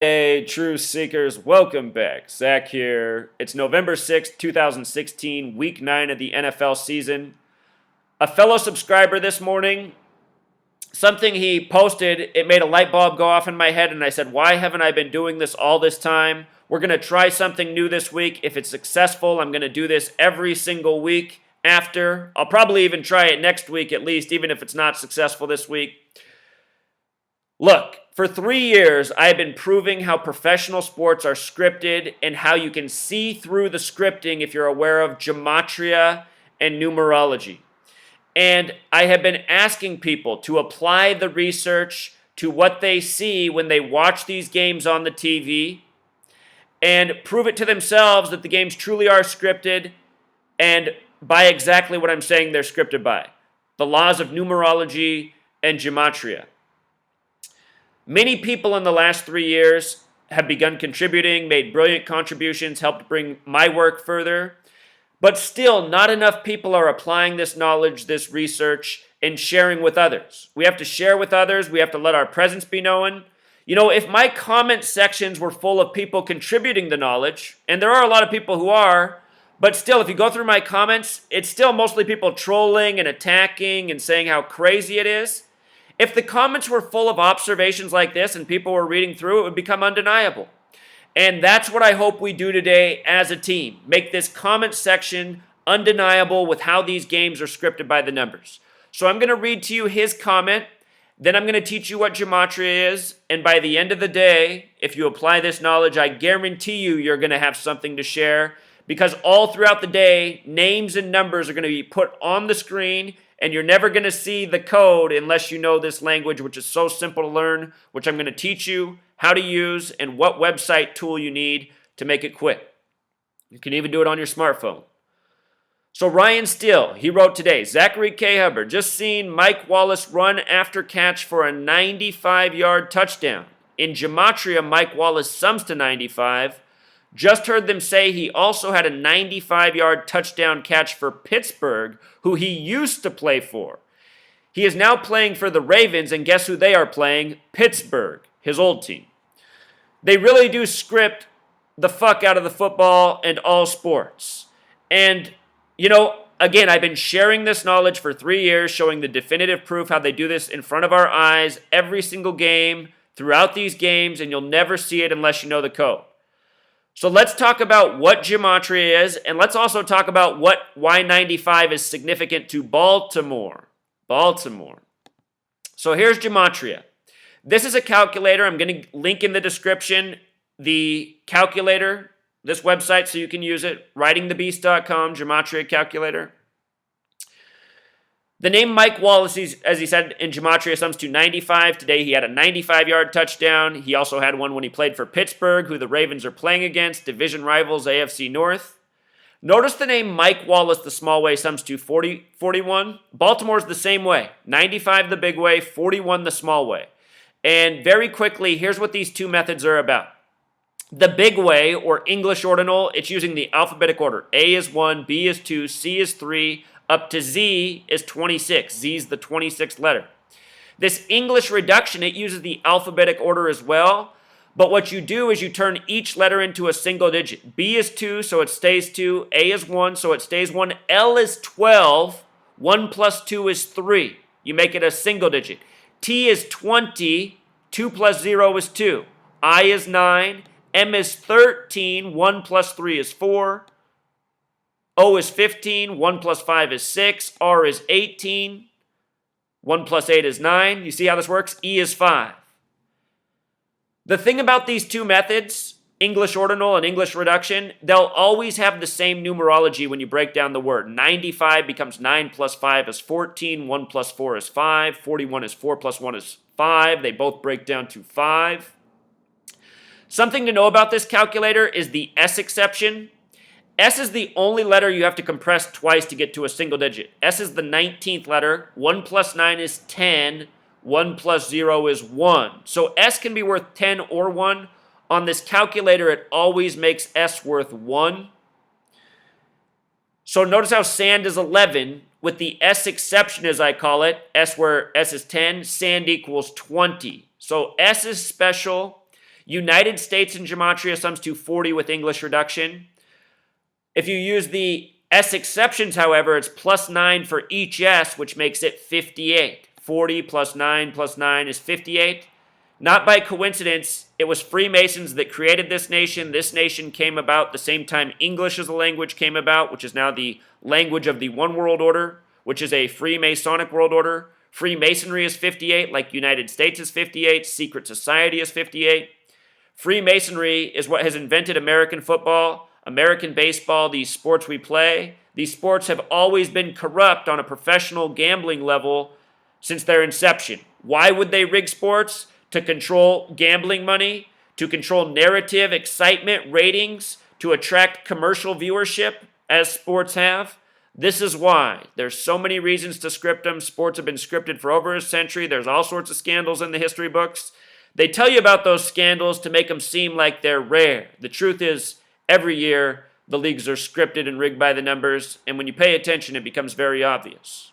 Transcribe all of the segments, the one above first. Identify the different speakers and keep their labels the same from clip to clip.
Speaker 1: Hey, truth seekers, welcome back. Zach here. It's November 6th, 2016, week 9 of the NFL season. A fellow subscriber this morning, something he posted, it made a light bulb go off in my head, and I said, why haven't I been doing this all this time? We're going to try something new this week. If it's successful, I'm going to do this every single week after. I'll probably even try it next week at least, even if it's not successful this week. Look, for 3 years, I have been proving how professional sports are scripted and how you can see through the scripting if you're aware of gematria and numerology. And I have been asking people to apply the research to what they see when they watch these games on the TV and prove it to themselves that the games truly are scripted and by exactly what I'm saying they're scripted by. The laws of numerology and gematria. Many people in the last 3 years have begun contributing, made brilliant contributions, helped bring my work further. But still, not enough people are applying this knowledge, this research, and sharing with others. We have to share with others. We have to let our presence be known. You know, if my comment sections were full of people contributing the knowledge, and there are a lot of people who are, but still, if you go through my comments, it's still mostly people trolling and attacking and saying how crazy it is. If the comments were full of observations like this and people were reading through, it would become undeniable. And that's what I hope we do today as a team. Make this comment section undeniable with how these games are scripted by the numbers. So I'm going to read to you his comment. Then I'm going to teach you what gematria is. And by the end of the day, if you apply this knowledge, I guarantee you're going to have something to share. Because all throughout the day, names and numbers are going to be put on the screen. And you're never going to see the code unless you know this language, which is so simple to learn, which I'm going to teach you how to use and what website tool you need to make it quick. You can even do it on your smartphone. So Ryan Steele, he wrote today, Zachary K. Hubbard, just seen Mike Wallace run after catch for a 95-yard touchdown. In gematria, Mike Wallace sums to 95. Just heard them say he also had a 95-yard touchdown catch for Pittsburgh, who he used to play for. He is now playing for the Ravens, and guess who they are playing? Pittsburgh, his old team. They really do script the fuck out of the football and all sports. And, you know, again, I've been sharing this knowledge for 3 years, showing the definitive proof how they do this in front of our eyes every single game, throughout these games, and you'll never see it unless you know the code. So let's talk about what gematria is, and let's also talk about why 95 is significant to Baltimore. So here's gematria. This is a calculator. I'm going to link in the description the calculator, this website, so you can use it. Writingthebeast.com, gematria calculator. The name Mike Wallace, as he said in gematria, sums to 95. Today he had a 95-yard touchdown. He also had one when he played for Pittsburgh, who the Ravens are playing against, division rivals AFC North. Notice the name Mike Wallace, the small way, sums to 41. Baltimore's the same way. 95 the big way, 41 the small way. And very quickly, here's what these two methods are about. The big way, or English ordinal, it's using the alphabetic order. A is 1, B is 2, C is 3, up to Z is 26. Z is the 26th letter. This English reduction, it uses the alphabetic order as well. But what you do is you turn each letter into a single digit. B is 2, so it stays 2. A is 1, so it stays 1. L is 12. 1 plus 2 is 3. You make it a single digit. T is 20. 2 plus 0 is 2. I is 9. M is 13. 1 plus 3 is 4. O is 15, 1 plus 5 is 6, R is 18, 1 plus 8 is 9. You see how this works? E is 5. The thing about these two methods, English ordinal and English reduction, they'll always have the same numerology when you break down the word. 95 becomes 9 plus 5 is 14, 1 plus 4 is 5, 41 is 4 plus 1 is 5. They both break down to 5. Something to know about this calculator is the S exception. S is the only letter you have to compress twice to get to a single digit. S is the 19th letter. 1 plus 9 is 10. 1 plus 0 is 1. So S can be worth 10 or 1. On this calculator, it always makes S worth 1. So notice how sand is 11. With the S exception, as I call it, S where S is 10, sand equals 20. So S is special. United States in Gematria sums to 40 with English reduction. If you use the S exceptions, however, it's plus 9 for each S, which makes it 58. 40 plus 9 is 58. Not by coincidence, it was Freemasons that created this nation. This nation came about the same time English as a language came about, which is now the language of the One World Order, which is a Freemasonic world order. Freemasonry is 58, like United States is 58. Secret Society is 58. Freemasonry is what has invented American football, American baseball, these sports we play. These sports have always been corrupt on a professional gambling level since their inception. Why would they rig sports? To control gambling money, to control narrative, excitement, ratings, to attract commercial viewership, as sports have. This is why. There's so many reasons to script them. Sports have been scripted for over a century. There's all sorts of scandals in the history books. They tell you about those scandals to make them seem like they're rare. The truth is, every year, the leagues are scripted and rigged by the numbers, and when you pay attention, it becomes very obvious.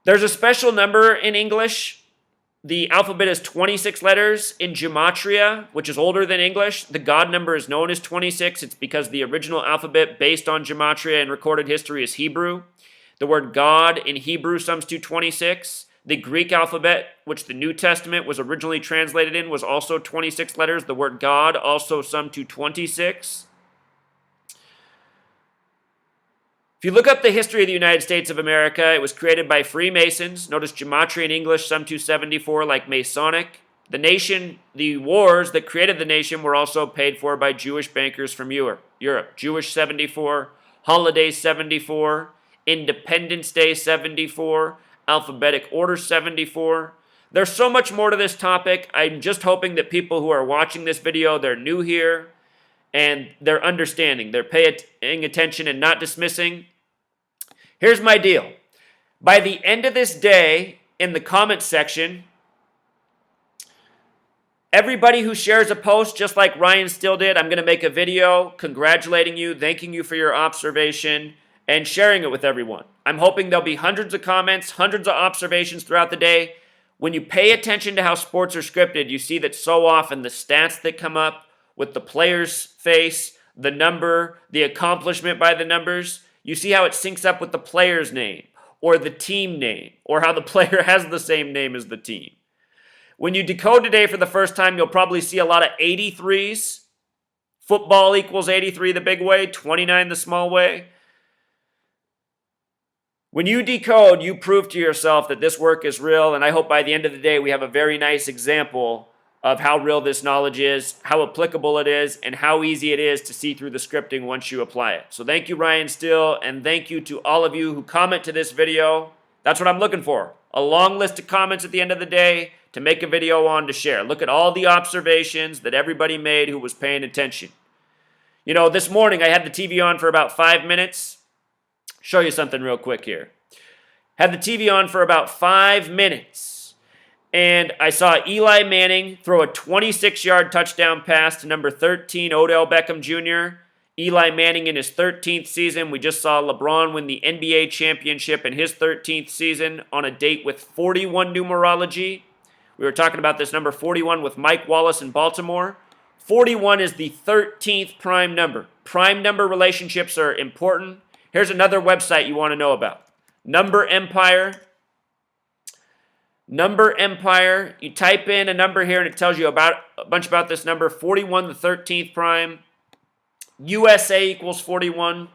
Speaker 1: There's a special number in English. The alphabet is 26 letters. In Gematria, which is older than English, the God number is known as 26. It's because the original alphabet based on Gematria and recorded history is Hebrew. The word God in Hebrew sums to 26. The Greek alphabet, which the New Testament was originally translated in, was also 26 letters. The word God also summed to 26. If you look up the history of the United States of America, it was created by Freemasons. Notice Gematria in English, sum to 74, like Masonic. The nation, the wars that created the nation were also paid for by Jewish bankers from Europe. Jewish 74, Holiday 74, Independence Day 74, Alphabetic Order 74. There's so much more to this topic. I'm just hoping that people who are watching this video, they're new here, and they're understanding. They're paying attention and not dismissing. Here's my deal. By the end of this day, in the comments section, everybody who shares a post, just like Ryan Still did, I'm going to make a video congratulating you, thanking you for your observation, and sharing it with everyone. I'm hoping there'll be hundreds of comments, hundreds of observations throughout the day. When you pay attention to how sports are scripted, you see that so often the stats that come up with the player's face, the number, the accomplishment by the numbers, you see how it syncs up with the player's name or the team name or how the player has the same name as the team. When you decode today for the first time, you'll probably see a lot of 83s. Football equals 83 the big way, 29 the small way. When you decode, you prove to yourself that this work is real, and I hope by the end of the day we have a very nice example of how real this knowledge is, how applicable it is, and how easy it is to see through the scripting once you apply it. So thank you, Ryan Still, and thank you to all of you who comment to this video. That's what I'm looking for. A long list of comments at the end of the day to make a video on to share. Look at all the observations that everybody made who was paying attention. You know, this morning I had the TV on for about 5 minutes. Show you something real quick here. Had the TV on for about 5 minutes. And I saw Eli Manning throw a 26-yard touchdown pass to number 13, Odell Beckham Jr. Eli Manning in his 13th season. We just saw LeBron win the NBA championship in his 13th season on a date with 41 numerology. We were talking about this number 41 with Mike Wallace in Baltimore. 41 is the 13th prime number. Prime number relationships are important. Here's another website you want to know about. Number Empire. Number Empire. You type in a number here and it tells you about a bunch about this number. 41, the 13th prime. USA equals 41.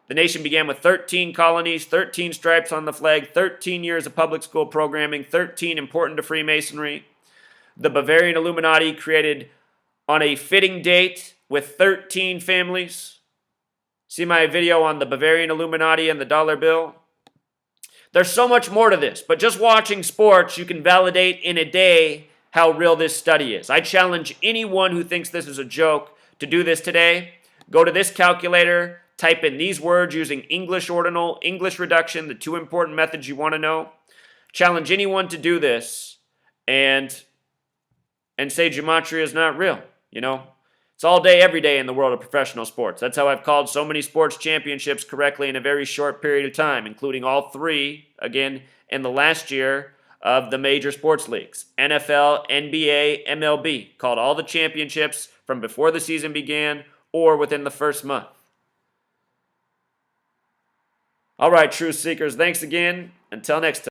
Speaker 1: The nation began with 13 colonies, 13 stripes on the flag, 13 years of public school programming, 13 important to Freemasonry. The Bavarian Illuminati created on a fitting date with 13 families. See my video on the Bavarian Illuminati and the dollar bill? There's so much more to this, but just watching sports, you can validate in a day how real this study is. I challenge anyone who thinks this is a joke to do this today. Go to this calculator, type in these words using English ordinal, English reduction, the two important methods you want to know. Challenge anyone to do this and say Gematria is not real, you know? It's all day, every day in the world of professional sports. That's how I've called so many sports championships correctly in a very short period of time, including all three, again, in the last year of the major sports leagues: NFL, NBA, MLB. Called all the championships from before the season began or within the first month. All right, truth seekers, thanks again. Until next time.